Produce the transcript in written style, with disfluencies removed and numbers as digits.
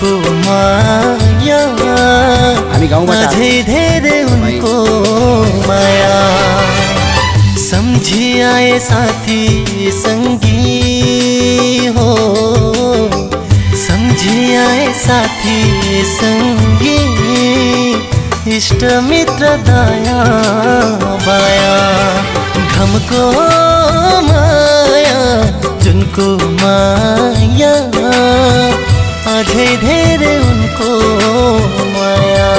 उनको माया, हामी गाउँबाट अझै धेरै उनको माया। सम्झी आए साथी संगी हो, सम्झी आए साथी संगी, इष्ट मित्र दया बाया। घमको माया जुनको माया, अझै धेरै उनको माया।